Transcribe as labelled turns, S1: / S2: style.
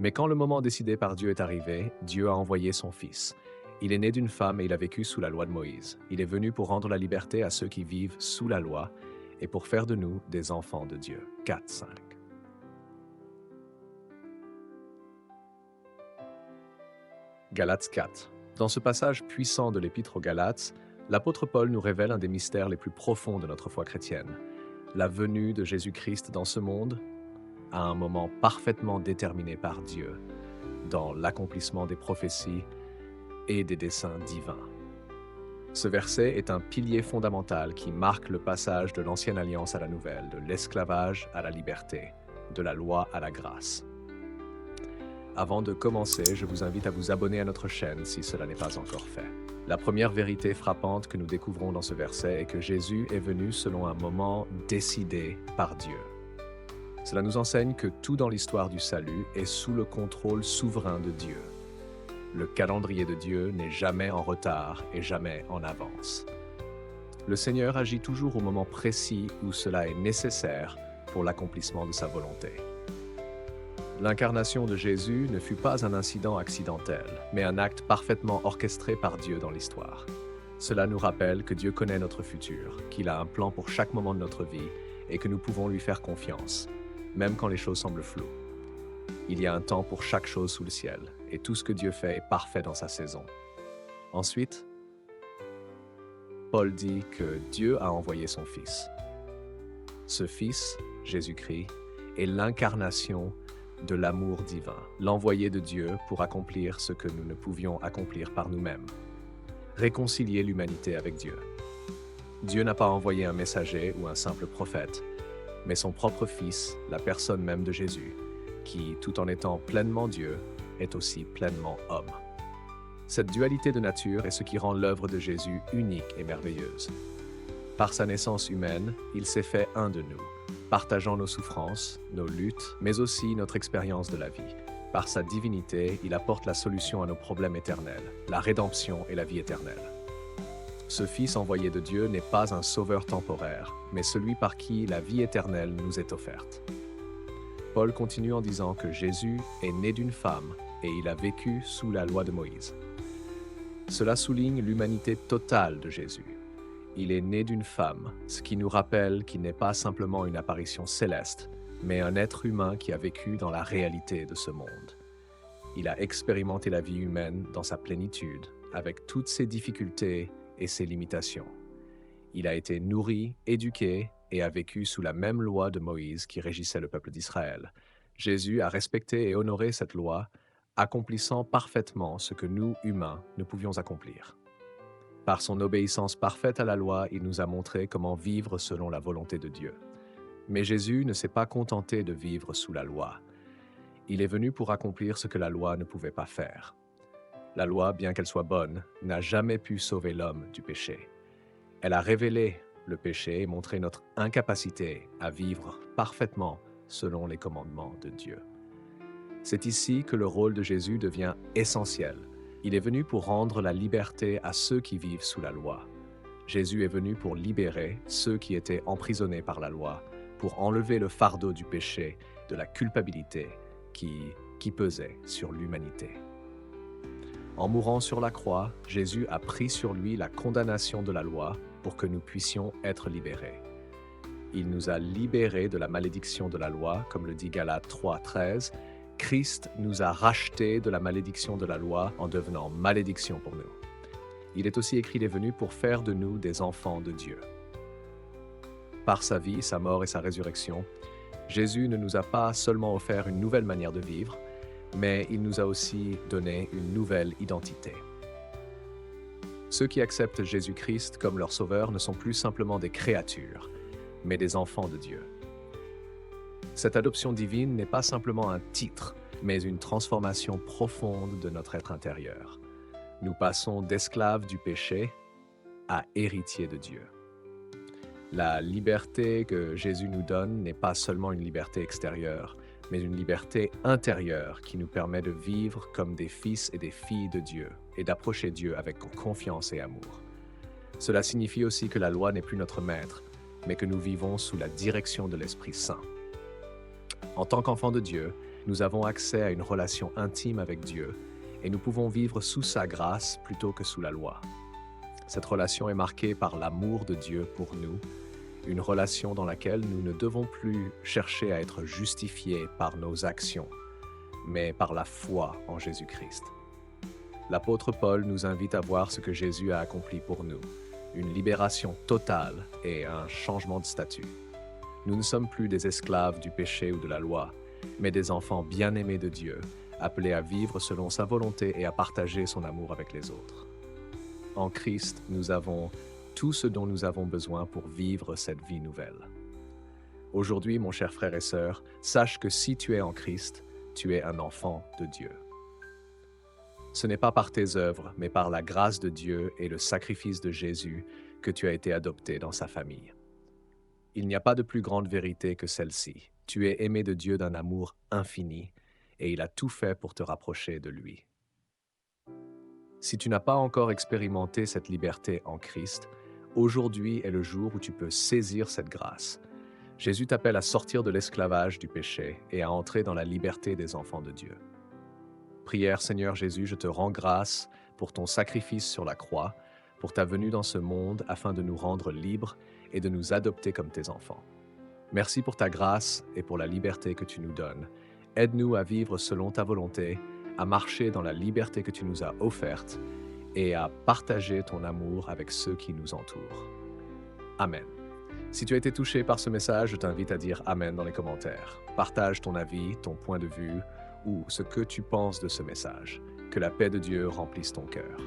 S1: Mais quand le moment décidé par Dieu est arrivé, Dieu a envoyé son Fils. Il est né d'une femme et il a vécu sous la loi de Moïse. Il est venu pour rendre la liberté à ceux qui vivent sous la loi et pour faire de nous des enfants de Dieu. 4, 5. Galates 4. Dans ce passage puissant de l'Épître aux Galates, l'apôtre Paul nous révèle un des mystères les plus profonds de notre foi chrétienne, la venue de Jésus-Christ dans ce monde à un moment parfaitement déterminé par Dieu, dans l'accomplissement des prophéties et des desseins divins. Ce verset est un pilier fondamental qui marque le passage de l'ancienne alliance à la nouvelle, de l'esclavage à la liberté, de la loi à la grâce. Avant de commencer, je vous invite à vous abonner à notre chaîne si cela n'est pas encore fait. La première vérité frappante que nous découvrons dans ce verset est que Jésus est venu selon un moment décidé par Dieu. Cela nous enseigne que tout dans l'histoire du salut est sous le contrôle souverain de Dieu. Le calendrier de Dieu n'est jamais en retard et jamais en avance. Le Seigneur agit toujours au moment précis où cela est nécessaire pour l'accomplissement de sa volonté. L'incarnation de Jésus ne fut pas un incident accidentel, mais un acte parfaitement orchestré par Dieu dans l'histoire. Cela nous rappelle que Dieu connaît notre futur, qu'il a un plan pour chaque moment de notre vie et que nous pouvons lui faire confiance, même quand les choses semblent floues. Il y a un temps pour chaque chose sous le ciel, et tout ce que Dieu fait est parfait dans sa saison. Ensuite, Paul dit que Dieu a envoyé son Fils. Ce Fils, Jésus-Christ, est l'incarnation de l'amour divin, l'envoyé de Dieu pour accomplir ce que nous ne pouvions accomplir par nous-mêmes, réconcilier l'humanité avec Dieu. Dieu n'a pas envoyé un messager ou un simple prophète, mais son propre Fils, la personne même de Jésus, qui, tout en étant pleinement Dieu, est aussi pleinement homme. Cette dualité de nature est ce qui rend l'œuvre de Jésus unique et merveilleuse. Par sa naissance humaine, il s'est fait un de nous, partageant nos souffrances, nos luttes, mais aussi notre expérience de la vie. Par sa divinité, il apporte la solution à nos problèmes éternels, la rédemption et la vie éternelle. Ce Fils envoyé de Dieu n'est pas un sauveur temporaire, mais celui par qui la vie éternelle nous est offerte. Paul continue en disant que Jésus est né d'une femme et il a vécu sous la loi de Moïse. Cela souligne l'humanité totale de Jésus. Il est né d'une femme, ce qui nous rappelle qu'il n'est pas simplement une apparition céleste, mais un être humain qui a vécu dans la réalité de ce monde. Il a expérimenté la vie humaine dans sa plénitude, avec toutes ses difficultés et ses limitations. Il a été nourri, éduqué et a vécu sous la même loi de Moïse qui régissait le peuple d'Israël. Jésus a respecté et honoré cette loi, accomplissant parfaitement ce que nous, humains, ne pouvions accomplir. Par son obéissance parfaite à la loi, il nous a montré comment vivre selon la volonté de Dieu. Mais Jésus ne s'est pas contenté de vivre sous la loi. Il est venu pour accomplir ce que la loi ne pouvait pas faire. La loi, bien qu'elle soit bonne, n'a jamais pu sauver l'homme du péché. Elle a révélé le péché et montré notre incapacité à vivre parfaitement selon les commandements de Dieu. C'est ici que le rôle de Jésus devient essentiel. Il est venu pour rendre la liberté à ceux qui vivent sous la loi. Jésus est venu pour libérer ceux qui étaient emprisonnés par la loi, pour enlever le fardeau du péché, de la culpabilité qui pesait sur l'humanité. En mourant sur la croix, Jésus a pris sur lui la condamnation de la loi pour que nous puissions être libérés. Il nous a libérés de la malédiction de la loi, comme le dit Galates 3, 13. Christ nous a rachetés de la malédiction de la loi en devenant malédiction pour nous. Il est aussi écrit, il est venu pour faire de nous des enfants de Dieu. Par sa vie, sa mort et sa résurrection, Jésus ne nous a pas seulement offert une nouvelle manière de vivre, mais il nous a aussi donné une nouvelle identité. Ceux qui acceptent Jésus-Christ comme leur sauveur ne sont plus simplement des créatures, mais des enfants de Dieu. Cette adoption divine n'est pas simplement un titre, mais une transformation profonde de notre être intérieur. Nous passons d'esclaves du péché à héritiers de Dieu. La liberté que Jésus nous donne n'est pas seulement une liberté extérieure, mais une liberté intérieure qui nous permet de vivre comme des fils et des filles de Dieu et d'approcher Dieu avec confiance et amour. Cela signifie aussi que la loi n'est plus notre maître, mais que nous vivons sous la direction de l'Esprit Saint. En tant qu'enfants de Dieu, Nous avons accès à une relation intime avec Dieu et nous pouvons vivre sous sa grâce plutôt que sous la loi. Cette relation est marquée par l'amour de Dieu pour nous, une relation dans laquelle nous ne devons plus chercher à être justifiés par nos actions, mais par la foi en Jésus-Christ. L'apôtre Paul nous invite à voir ce que Jésus a accompli pour nous, une libération totale et un changement de statut. Nous ne sommes plus des esclaves du péché ou de la loi, mais des enfants bien-aimés de Dieu, appelés à vivre selon sa volonté et à partager son amour avec les autres. En Christ, nous avons tout ce dont nous avons besoin pour vivre cette vie nouvelle. Aujourd'hui, mon cher frère et sœur, sache que si tu es en Christ, tu es un enfant de Dieu. Ce n'est pas par tes œuvres, mais par la grâce de Dieu et le sacrifice de Jésus que tu as été adopté dans sa famille. Il n'y a pas de plus grande vérité que celle-ci. Tu es aimé de Dieu d'un amour infini, et il a tout fait pour te rapprocher de lui. Si tu n'as pas encore expérimenté cette liberté en Christ, aujourd'hui est le jour où tu peux saisir cette grâce. Jésus t'appelle à sortir de l'esclavage du péché et à entrer dans la liberté des enfants de Dieu. Prière, Seigneur Jésus, je te rends grâce pour ton sacrifice sur la croix, pour ta venue dans ce monde afin de nous rendre libres et de nous adopter comme tes enfants. Merci pour ta grâce et pour la liberté que tu nous donnes. Aide-nous à vivre selon ta volonté, à marcher dans la liberté que tu nous as offerte et à partager ton amour avec ceux qui nous entourent. Amen. Si tu as été touché par ce message, je t'invite à dire Amen dans les commentaires. Partage ton avis, ton point de vue ou ce que tu penses de ce message. Que la paix de Dieu remplisse ton cœur.